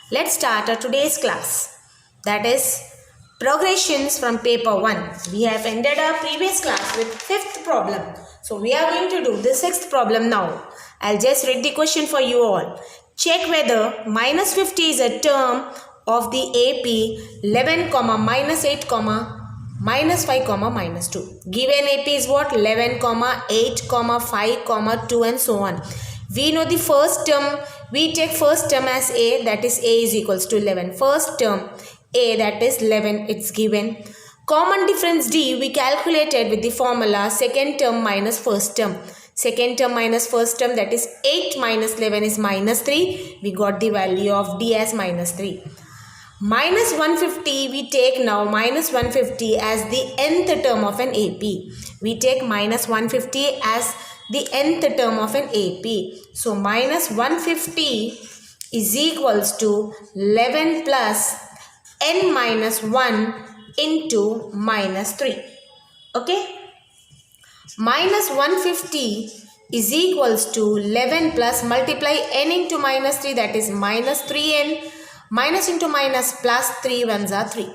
Let's start our today's class. That is progressions from paper 1. We have ended our previous class with 5th problem. So we are going to do the 6th problem now. I'll just read the question for you all. Check whether minus 50 is a term of the AP 11, minus 8, minus 5, minus 2. Given AP is what? 11, 8, 5, 2 and so on. We know the first term. We take first term as A, that is A is equals to 11. First term A, that is 11, it's given. Common difference D we calculated with the formula second term minus first term. Second term minus first term, that is 8 minus 11 is minus 3. We got the value of D as minus 3. Minus 150 we take now minus 150 as the nth term of an AP. We take minus 150 as the nth term of an AP. So minus 150 is equals to 11 plus n minus 1 into minus 3. Okay. Minus 150 is equals to 11 plus multiply n into minus 3, that is minus 3n. Minus into minus plus 3 ones are 3.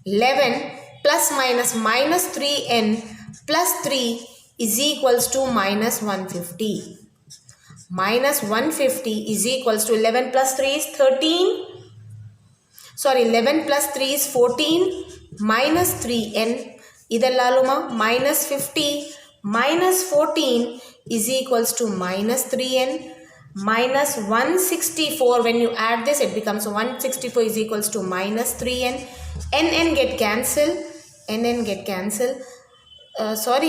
11 plus minus minus 3n plus 3 is equals to minus 150. Minus 150 is equals to 11 plus 3 is 13. 11 plus 3 is 14. Minus 3n. Idallaluma minus 50 minus 14 is equals to minus 3n. Minus 164, when you add this it becomes 164 is equals to minus 3n. N get cancelled.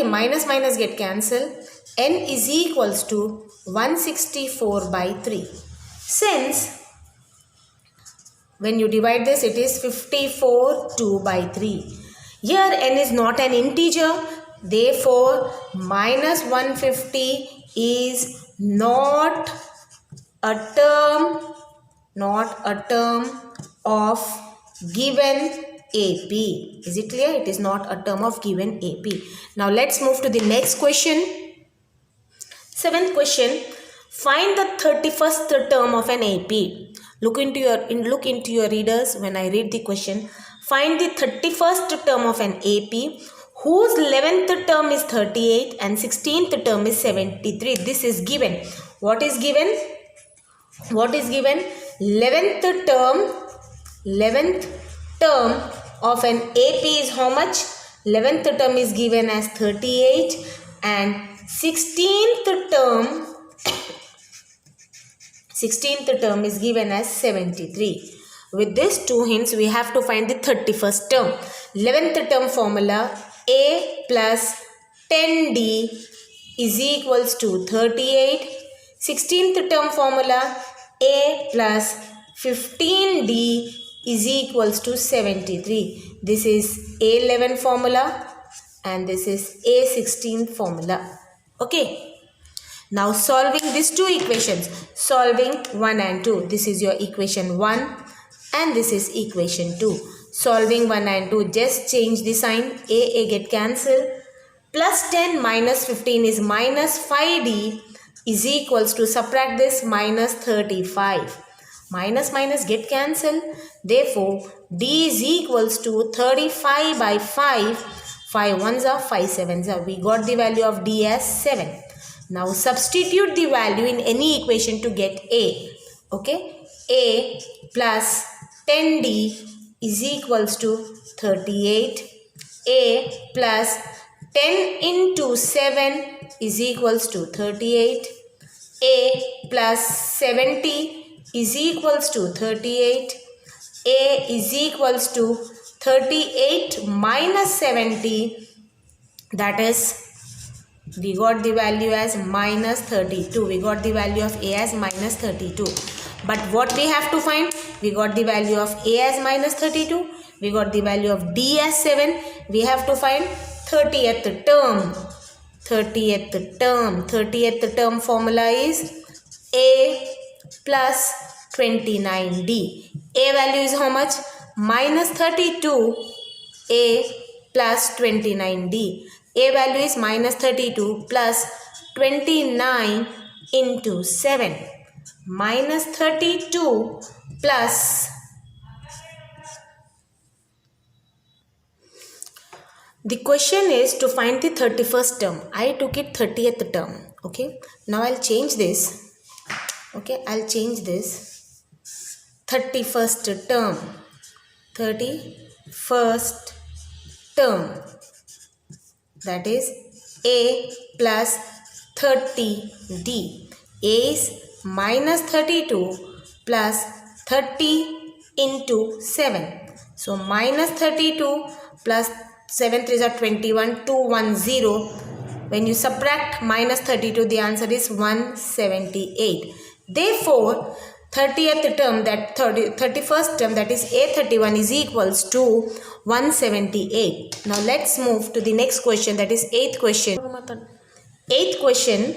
Minus minus get cancelled. N is equals to 164 by 3. Since when you divide this it is 54 2 by 3. Here n is not an integer. Therefore minus 150 is not a term of given AP. Is it clear? It is not a term of given AP. Now let's move to the next question. 7th question. Find the 31st term of an AP. Look into your readers when I read the question. Find the 31st term of an AP whose 11th term is 38 and 16th term is 73. This is given. What is given? 11th term of an AP is how much? 11th term is given as 38 and 16th term is given as 73. With these two hints we have to find the 31st term. 11th term formula A plus 10D is equals to 38. 16th term formula A plus 15D is equals to 73. This is A11 formula and this is A16 formula. Okay. Now solving these two equations. Solving 1 and 2. This is your equation 1 and this is equation 2. Solving 1 and 2. Just change the sign. A get cancelled. Plus 10 minus 15 is minus 5D is equals to, subtract this, minus 35. Minus minus get cancelled. Therefore, D is equals to 35 by 5. 5 ones are 5 sevens are. We got the value of D as 7. Now substitute the value in any equation to get A. Okay. A plus 10D is equals to 38. A plus 10 into 7 is equals to 38. A plus 70 is equals to 38. A is equals to 38 minus 70, that is we got the value as minus 32. We got the value of A as minus 32. But what we have to find? We got the value of A as minus 32. We got the value of D as 7. We have to find 30th term. 30th term formula is A plus 29D. A value is how much? Minus 32. A plus 29D. A value is minus 32 plus 29 into 7. minus 32 plus the question is to find the 31st term. I took it 30th term. Okay, now I'll change this. Okay, I'll change this. 31st term. 31st term, that is a plus 30d. A is minus 32 plus 30 into 7. So minus 32 plus 7 3s are 21, 210. When you subtract minus 32, the answer is 178. Therefore, 30th term, that 31st term, that is A31 is equals to 178. Now let's move to the next question, that is 8th question. 8th question,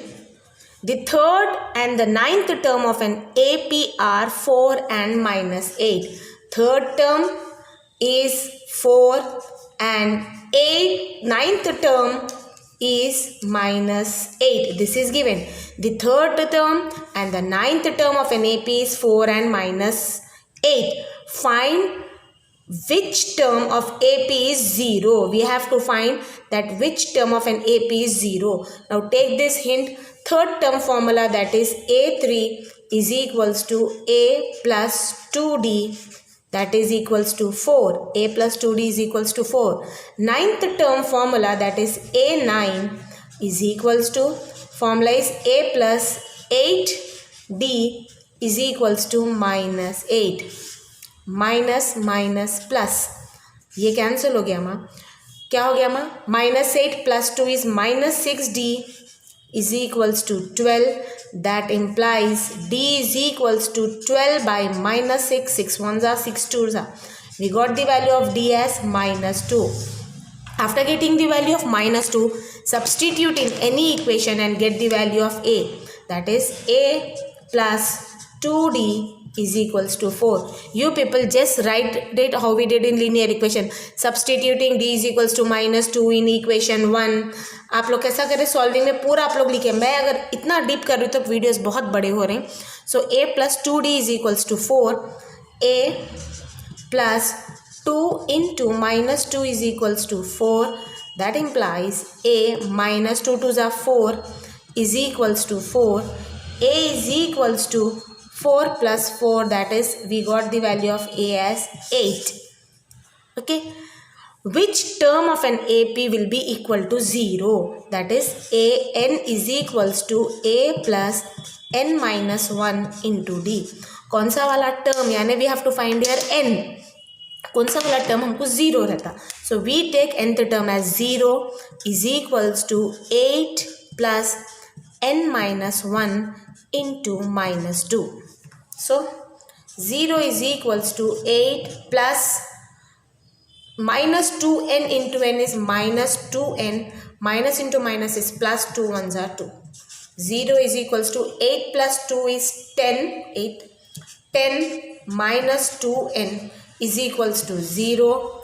the third and the ninth term of an AP are 4 and minus 8. Third term is 4 and ninth term is minus 8. This is given. The third term and the ninth term of an AP is 4 and minus 8. Find which term of AP is 0. We have to find that which term of an AP is 0. Now take this hint. Third term formula, that is A3 is equals to A plus 2D, that is equals to 4. A plus 2D is equals to 4. Ninth term formula, that is A9 is equals to, formula is A plus 8D is equals to minus 8. Minus minus plus, ये cancel हो गया माँ. क्या हो गया माँ? Minus 8 plus 2 is minus 6d is equals to 12. That implies d is equals to 12 by minus 6. 6 ones are 6 twos are. We got the value of d as minus 2. After getting the value of minus 2, substitute in any equation and get the value of a. That is a plus 2d is equals to 4. You people just write it how we did in linear equation. Substituting d is equals to minus 2 in equation 1. आप लोग कैसा करें solving में, पूरा आप लोग लिखें. मैं अगर इतना डीप कर रही हूँ तो वीडियोस बहुत बड़े हो रहे हैं. सो a plus 2d is equals to 4. a plus 2 into minus 2 is equals to 4. That implies a minus 2 2s are 4 is equals to 4. A is equals to 4 plus 4, that is we got the value of a as 8. Okay. Which term of an AP will be equal to 0? That is an is equals to a plus n minus 1 into d. कौन सा वाला term, यानी we have to find here n. कौन सा वाला term हमको 0 रहता. So we take nth term as 0 is equals to 8 plus n minus 1 into minus 2. So 0 is equals to 8 plus minus 2n into n is minus 2n. Minus into minus is plus, 2 ones are 2. 0 is equals to 8 plus 2 is 10. 8. 10 minus 2n is equals to 0.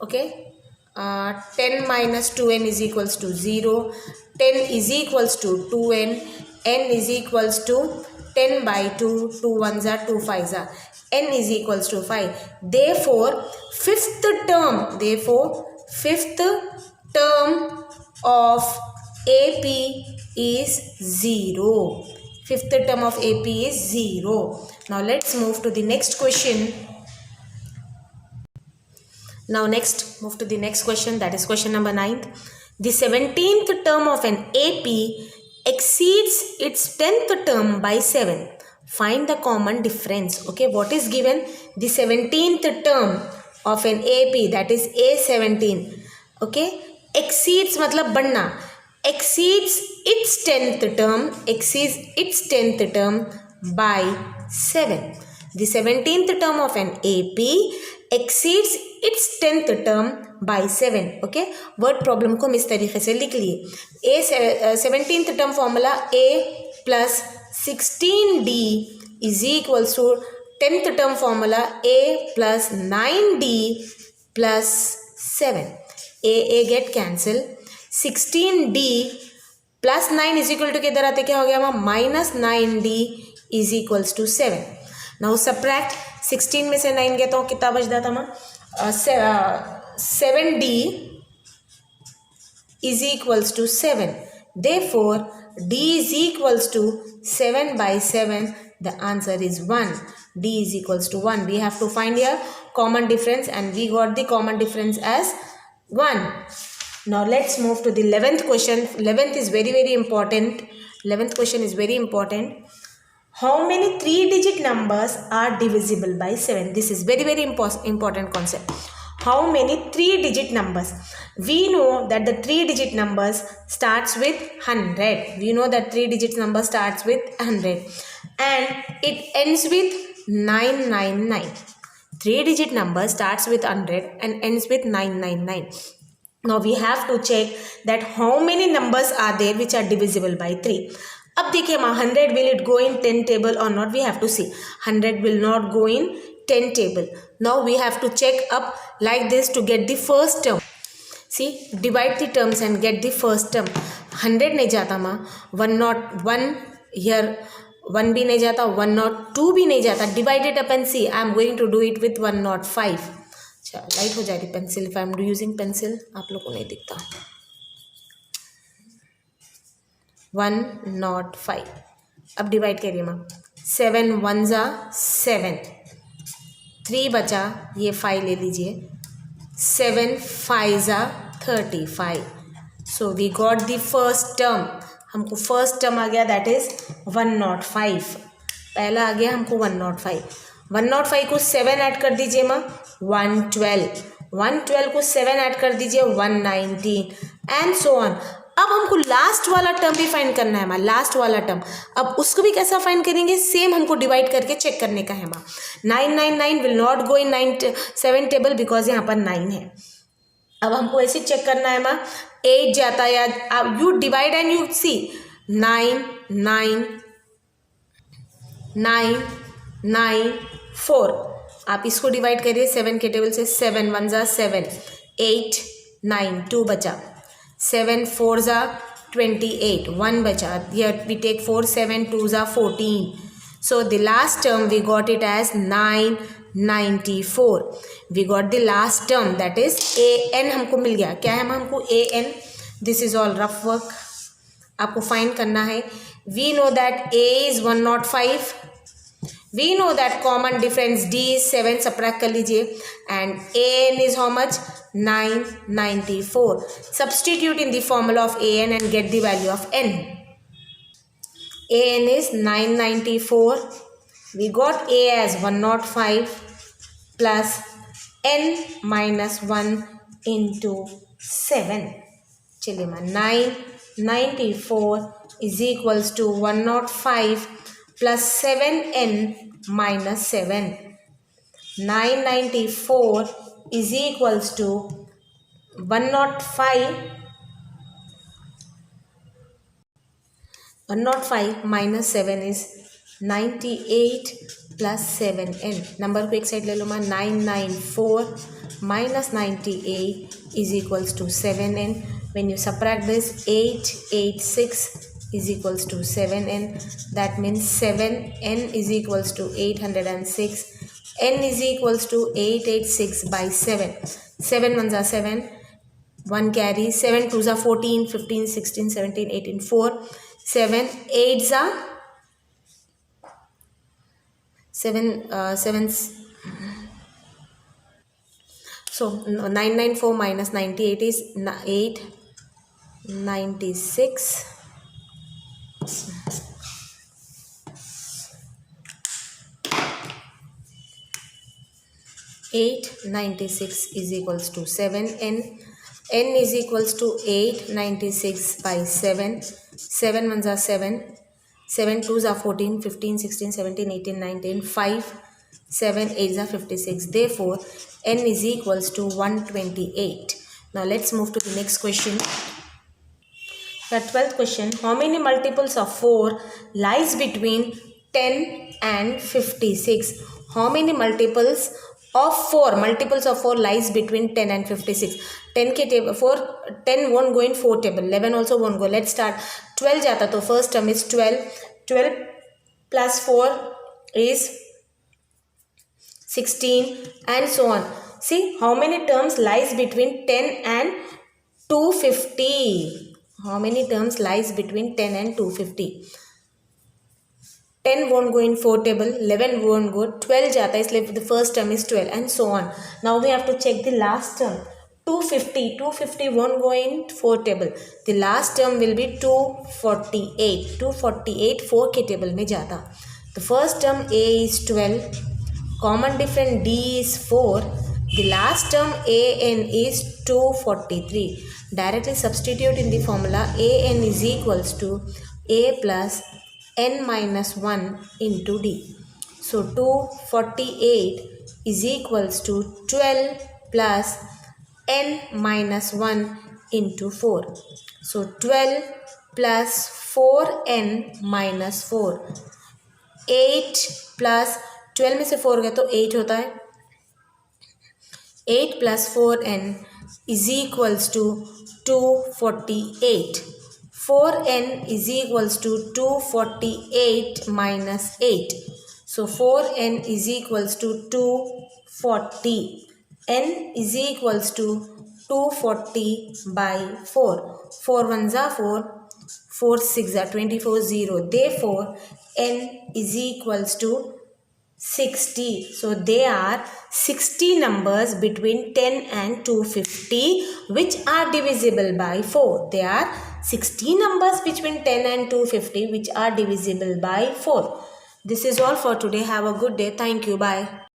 Okay. 10 minus 2n is equals to 0. 10 is equals to 2n. n is equals to 10 by 2. 2 ones are 2 5s are. n is equals to 5. Therefore, fifth term of AP is 0. Fifth term of AP is 0. Now let's move to the next question. Move to the next question, that is question number 9. The 17th term of an AP exceeds its 10th term by 7. Find the common difference. Okay, what is given? The 17th term of an AP, that is A17. Okay, exceeds मतलब बढ़ना. Exceeds its 10th term by 7. The 17th term of an AP exceeds its 10th term by 7. Okay, word problem को इस तरीके से लिख लिए. 17th term formula a plus 16d is equals to 10th term formula a plus 9d plus 7. A get cancel. 16d plus 9 is equal to किधर आते क्या हो गया? minus 9d is equals to 7. Now subtract 16 में से 9 गया तो कितना बच जाता माँ 7d is equals to 7. Therefore, d is equals to 7 by 7. The answer is 1. D is equals to 1. We have to find here common difference and we got the common difference as 1. Now, let's move to the 11th question. 11th is very, very important. 11th question is very important. How many 3-digit numbers are divisible by 7? This is very, very important concept. How many 3-digit numbers? We know that the 3-digit numbers starts with 100. We know that 3-digit number starts with 100 and it ends with 999. 3-digit number starts with 100 and ends with 999. Now we have to check that how many numbers are there which are divisible by 3. अब देखिए माँ 100 will it go in 10 table or not? We have to see. 100 will not go in 10 table. Now we have to check up like this to get the first term. See, divide the terms and get the first term. 100 नहीं जाता माँ 101 here 1 भी नहीं जाता 102 भी नहीं जाता. Divide it up and see. I am going to do it with 105. अच्छा लाइट हो जाएगी pencil. If I am using pencil आप लोग को नहीं दिखता. 105. अब डिवाइड करिए माँ 7 1 7. 3 बचा ये 5 ले लीजिए 7 5 35. So we got the first term. हमको फर्स्ट टर्म आ गया दैट इज 105. पहला आ गया हमको 105. 105 को 7 ऐड कर दीजिए माँ 112. 112 को 7 ऐड कर दीजिए 119 एंड सो ऑन. अब हमको लास्ट वाला टर्म भी फाइंड करना है माँ. लास्ट वाला टर्म अब उसको भी कैसा फाइंड करेंगे? सेम हमको डिवाइड करके चेक करने का है माँ. 999 will not go in 7 table because यहाँ पर 9 है. अब हमको ऐसे चेक करना है माँ 8 जाता है या you divide and you see 9 9 9 9 4. आप इसको डिवाइड करिए 7 के टेबल से 7 1 7 8 9 2 बचा 7 4 28 1 बचा. Here we take 4 7 2 14. So the last term we got it as 994. We got the last term that is an हमको मिल गया. क्या है हमको an? This is all rough work. आपको फाइंड करना है. We know that a is 105. We know that common difference d is 7. subtract कर लीजिए and an is how much? 994. Substitute in the formula of an and get the value of n. An is 994. We got a as 105 plus n minus 1 into 7. चलिए मैं 994 is equals to 105 plus 7n minus 7. 994 is equals to 105 minus 7 is 98 plus 7n. Number को एक side ले लो मैं 994 minus 98 is equals to 7n. When you subtract this 886 is equals to 7n. That means 7n is equals to 806. n is equals to 886 by 7. 7 1s are 7. 1 carry. 7 2s are 14, 15, 16, 17, 18, 4. 7 8s are 7. So 994 minus 98 is 896. 896 is equals to 7n. n is equals to 896 by 7. 7 1s are 7. 7 2s are 14, 15, 16, 17, 18, 19, 5. 7 8s are 56. Therefore, n is equals to 128. Now, let's move to the next question. The 12th question. How many multiples of 4 lies between 10 and 56? How many multiples of 4? Multiples of 4 lies between 10 and 56. 10 के table 4 10 won't go in 4 table. 11 also won't go. Let's start. 12 जाता तो first term is 12. 12 plus 4 is 16 and so on. See how many terms lies between 10 and 250. How many terms lies between 10 and 250? 10 won't go in 4 table, 11 won't go, 12 jata hai, isliye the first term is 12 and so on. Now we have to check the last term. 250 won't go in 4 table. The last term will be 248. 248 4 ke table mein jata. The first term A is 12. Common difference D is 4. The last term AN is 243. Directly substitute in the formula. AN is equals to A plus N minus 1 into D. So 248 is equals to 12 plus N minus 1 into 4. So 12 plus 4N minus 4. 8 plus 12 में से 4 गया तो 8 होता है. 8 plus 4n is equals to 248. 4n is equals to 248 minus 8. So 4n is equals to 240. n is equals to 240 by 4. 4 ones are 4. 4 6 are 24 0. Therefore, n is equals to 60. So there are 60 numbers between 10 and 250 which are divisible by 4. There are 60 numbers between 10 and 250 which are divisible by 4. This is all for today. Have a good day. Thank you. Bye.